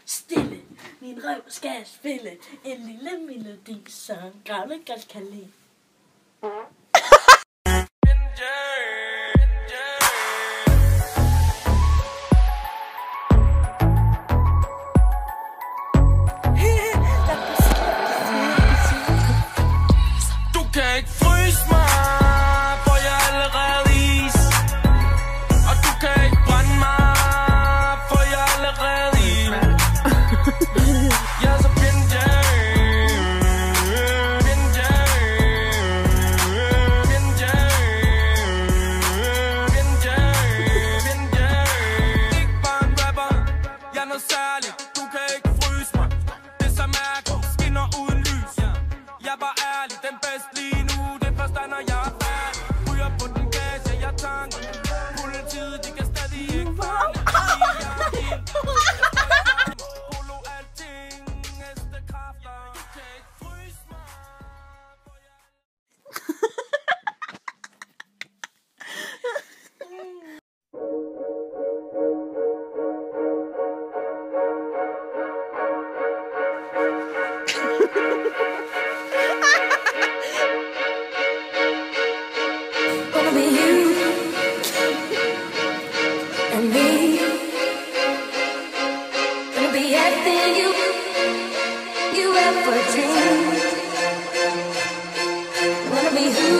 Stille, min røv skal spille en lille melodi, så gamle godt kan lide. Du kan ikke fryse mig, for jeg er allerede is. Og du kan ikke brænde mig, for jeg er allerede i. Jeg er så ikke bare en rapper, jeg er noget særligt. Du kan ikke fryse mig, det er så mærkeligt, skinner uden lys. Jeg er bare ærlig, den bedste lige nu, det er først når jeg er færdig. Ryger på den gas, jeg tanker. Politiet, de kan stadig ikke fange. Polo alting, næste kræfter. Du kan ikke fryse mig. Gonna be you and me. Gonna be everything you ever dreamed. Wanna be who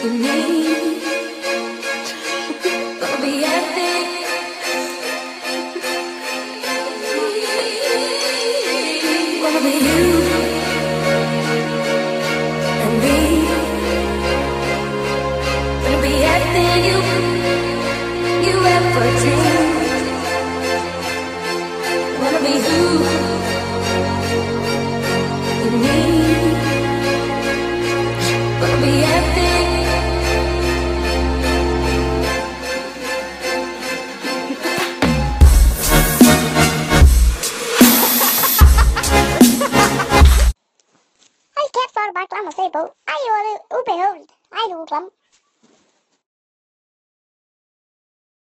you need. Gonna be everything. Gonna be you and me. Gonna be everything you ever dreamed. Wanna be who you need. Gonna be everything. Hold kæft, hvor er du bare klam at se på. Ej, hvor er det ubehageligt. Ej, du er klam.